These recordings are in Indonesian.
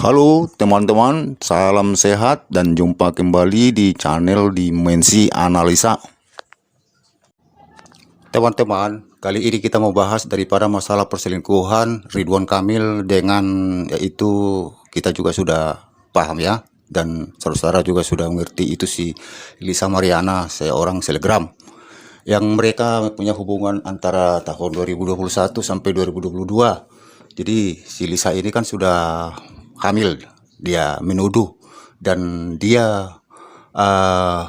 Halo teman-teman, salam sehat dan jumpa kembali di channel Dimensi Analisa. Teman-teman, kali ini kita mau bahas daripada masalah perselingkuhan Ridwan Kamil dengan yaitu kita juga sudah paham ya, dan saudara-saudara juga sudah mengerti itu si Lisa Mariana, seorang selebgram yang mereka punya hubungan antara tahun 2021 sampai 2022. Jadi si Lisa ini kan sudah hamil, dia menuduh dan dia uh,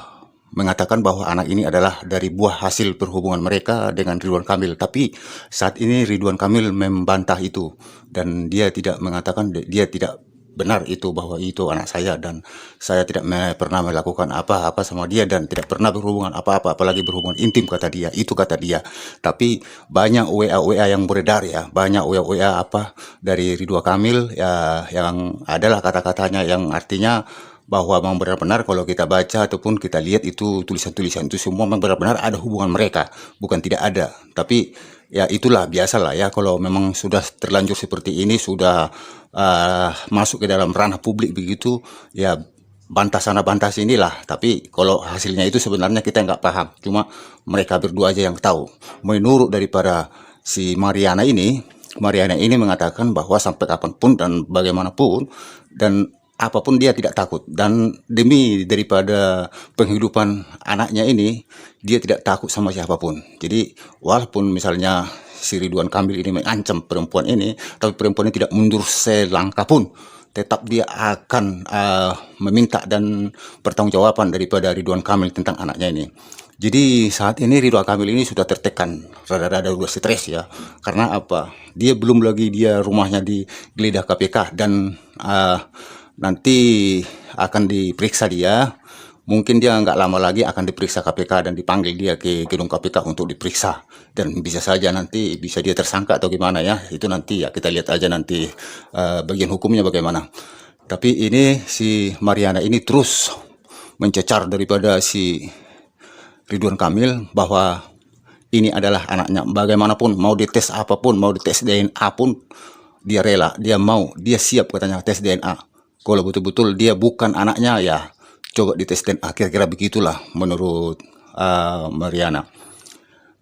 mengatakan bahwa anak ini adalah dari buah hasil perhubungan mereka dengan Ridwan Kamil. Tapi saat ini Ridwan Kamil membantah itu dan dia tidak mengatakan, dia tidak benar itu bahwa itu anak saya dan saya tidak pernah melakukan apa-apa sama dia dan tidak pernah berhubungan apa-apa, apalagi berhubungan intim, kata dia. Itu kata dia. Tapi banyak WA yang beredar ya, banyak WA apa dari Ridwan Kamil ya, yang adalah kata-katanya yang artinya bahwa memang benar-benar kalau kita baca ataupun kita lihat itu tulisan-tulisan itu semua memang benar-benar ada hubungan mereka, bukan tidak ada. Tapi ya itulah biasalah ya, kalau memang sudah terlanjur seperti ini, sudah masuk ke dalam ranah publik begitu ya, bantah sana bantah sinilah. Tapi kalau hasilnya itu sebenarnya kita nggak paham, cuma mereka berdua aja yang tahu. Menurut daripada si Mariana ini mengatakan bahwa sampai kapanpun dan bagaimanapun dan apapun dia tidak takut, dan demi daripada penghidupan anaknya ini dia tidak takut sama siapapun. Jadi walaupun misalnya si Ridwan Kamil ini mengancam perempuan ini, tapi perempuan ini tidak mundur selangkah pun, tetap dia akan meminta dan pertanggungjawaban daripada Ridwan Kamil tentang anaknya ini. Jadi saat ini Ridwan Kamil ini sudah tertekan, rada-rada udah stres ya. Karena apa? Dia belum lagi dia rumahnya digeledah KPK dan nanti akan diperiksa dia. Mungkin dia nggak lama lagi akan diperiksa KPK dan dipanggil dia ke gedung KPK untuk diperiksa. Dan bisa saja nanti bisa dia tersangka atau gimana ya. Itu nanti ya kita lihat aja nanti bagian hukumnya bagaimana. Tapi ini si Mariana ini terus mencecar daripada si Ridwan Kamil bahwa ini adalah anaknya. Bagaimanapun, mau dites apapun, mau dites DNA pun dia rela, dia mau, dia siap katanya tes DNA. Kalau betul-betul dia bukan anaknya ya coba dites DNA, kira-kira begitulah menurut Mariana.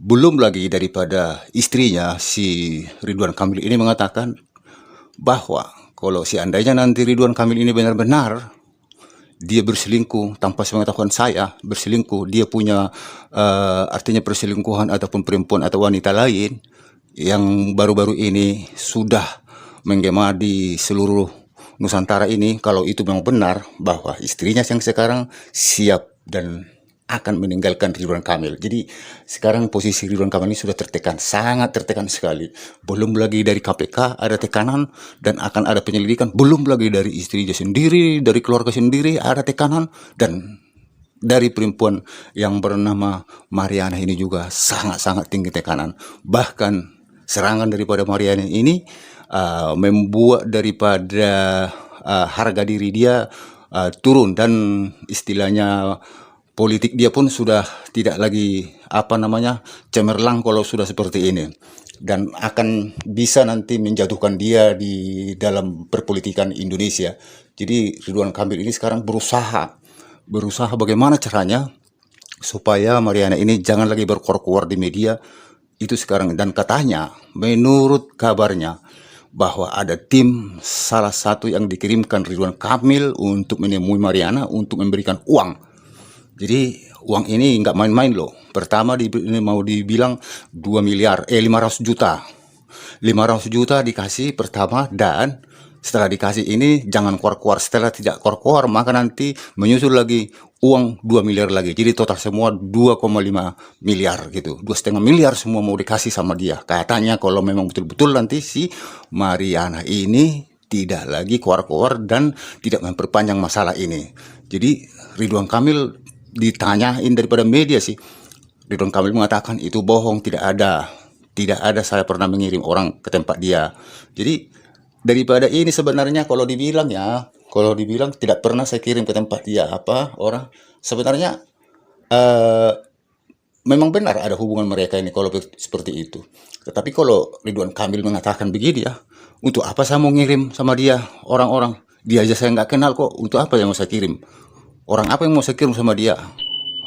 Belum lagi daripada istrinya si Ridwan Kamil ini mengatakan bahwa kalau seandainya nanti Ridwan Kamil ini benar-benar dia berselingkuh tanpa sepengetahuan saya, berselingkuh, dia punya artinya perselingkuhan ataupun perempuan atau wanita lain yang baru-baru ini sudah menggema di seluruh Nusantara ini, kalau itu memang benar bahwa istrinya yang sekarang siap dan akan meninggalkan Ridwan Kamil. Jadi sekarang posisi Ridwan Kamil ini sudah tertekan, sangat tertekan sekali. Belum lagi dari KPK ada tekanan dan akan ada penyelidikan. Belum lagi dari istrinya sendiri, dari keluarga sendiri ada tekanan, dan dari perempuan yang bernama Mariana ini juga sangat-sangat tinggi tekanan. Bahkan serangan daripada Mariana ini membuat daripada harga diri dia turun, dan istilahnya politik dia pun sudah tidak lagi cemerlang kalau sudah seperti ini, dan akan bisa nanti menjatuhkan dia di dalam perpolitikan Indonesia. Jadi Ridwan Kamil ini sekarang berusaha bagaimana caranya supaya Mariana ini jangan lagi berkuar-kuar di media itu sekarang. Dan katanya menurut kabarnya bahwa ada tim salah satu yang dikirimkan Ridwan Kamil untuk menemui Mariana untuk memberikan uang. Jadi uang ini nggak main-main loh. Pertama mau dibilang 2 miliar, 500 juta. 500 juta dikasih pertama, dan setelah dikasih ini jangan keluar-keluar. Setelah tidak keluar-keluar maka nanti menyusul lagi uang 2 miliar lagi. Jadi total semua 2,5 miliar gitu. 2,5 miliar semua mau dikasih sama dia. Katanya kalau memang betul-betul nanti si Mariana ini tidak lagi keluar-keluar dan tidak memperpanjang masalah ini. Jadi Ridwan Kamil ditanyain daripada media sih, Ridwan Kamil mengatakan itu bohong, tidak ada saya pernah mengirim orang ke tempat dia. Jadi daripada ini sebenarnya kalau dibilang tidak pernah saya kirim ke tempat dia orang, sebenarnya memang benar ada hubungan mereka ini kalau seperti itu. Tetapi kalau Ridwan Kamil mengatakan begini ya, untuk apa saya mau ngirim sama dia orang-orang? Dia aja saya nggak kenal kok, untuk apa yang mau saya kirim? Orang apa yang mau saya kirim sama dia?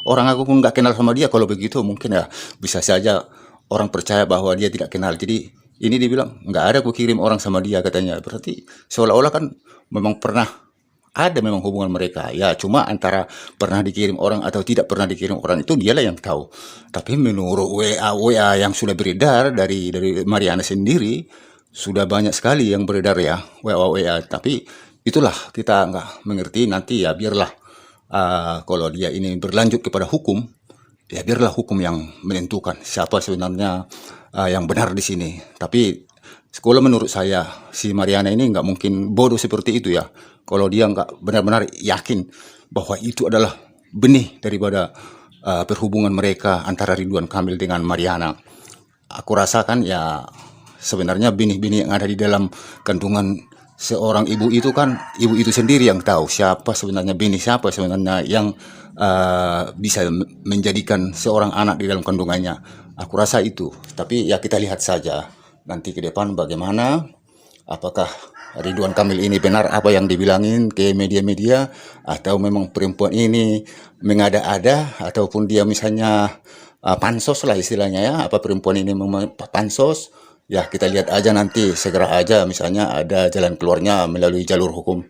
Orang aku pun nggak kenal sama dia. Kalau begitu mungkin ya bisa saja orang percaya bahwa dia tidak kenal. Jadi ini dia bilang nggak ada aku kirim orang sama dia katanya. Berarti seolah-olah kan memang pernah ada memang hubungan mereka. Ya cuma antara pernah dikirim orang atau tidak pernah dikirim orang itu dialah yang tahu. Tapi menurut WA yang sudah beredar dari Mariana sendiri sudah banyak sekali yang beredar ya WA. Tapi itulah kita nggak mengerti, nanti ya biarlah. Kalau dia ini berlanjut kepada hukum, ya biarlah hukum yang menentukan siapa sebenarnya yang benar di sini. Tapi kalau menurut saya si Mariana ini nggak mungkin bodoh seperti itu ya. Kalau dia nggak benar-benar yakin bahwa itu adalah benih daripada perhubungan mereka antara Ridwan Kamil dengan Mariana. Aku rasakan ya sebenarnya benih-benih yang ada di dalam kandungan seorang ibu itu kan ibu itu sendiri yang tahu siapa sebenarnya benih, siapa sebenarnya yang bisa menjadikan seorang anak di dalam kandungannya. Aku rasa itu. Tapi ya kita lihat saja nanti ke depan bagaimana, apakah Ridwan Kamil ini benar apa yang dibilangin ke media-media, atau memang perempuan ini mengada-ada, ataupun dia misalnya pansos lah istilahnya ya, apa perempuan ini memang pansos. Ya kita lihat aja nanti, segera aja misalnya ada jalan keluarnya melalui jalur hukum.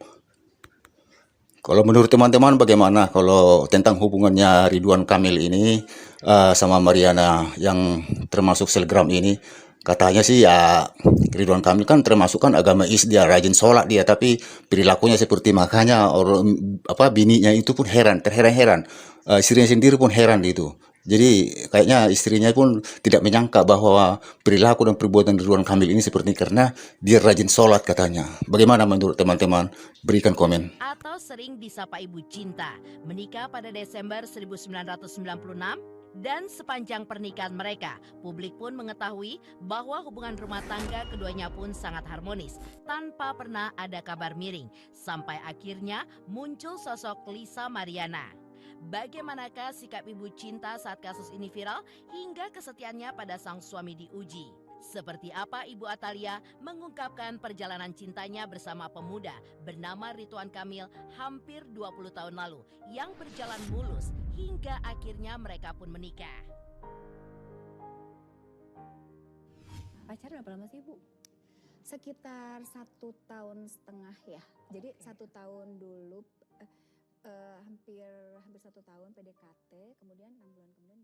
Kalau menurut teman-teman bagaimana kalau tentang hubungannya Ridwan Kamil ini sama Mariana yang termasuk selebgram ini? Katanya sih ya Ridwan Kamil kan termasuk kan agama dia rajin sholat dia, tapi perilakunya seperti, makanya orang apa bininya itu pun heran, terheran-heran. Istrinya sendiri pun heran gitu. Jadi kayaknya istrinya pun tidak menyangka bahwa perilaku dan perbuatan Ridwan Kamil ini seperti ini karena dia rajin sholat katanya. Bagaimana menurut teman-teman? Berikan komen. Atau sering disapa Ibu Cinta, menikah pada Desember 1996 dan sepanjang pernikahan mereka, publik pun mengetahui bahwa hubungan rumah tangga keduanya pun sangat harmonis tanpa pernah ada kabar miring, sampai akhirnya muncul sosok Lisa Mariana. Bagaimanakah sikap Ibu Cinta saat kasus ini viral hingga kesetiaannya pada sang suami diuji? Seperti apa Ibu Atalia mengungkapkan perjalanan cintanya bersama pemuda bernama Ridwan Kamil hampir 20 tahun lalu yang berjalan mulus hingga akhirnya mereka pun menikah. Pacaran berapa lama sih Bu? Sekitar 1,5 tahun ya. Jadi 1 tahun dulu, hampir 1 tahun PDKT, kemudian 6 bulan kemudian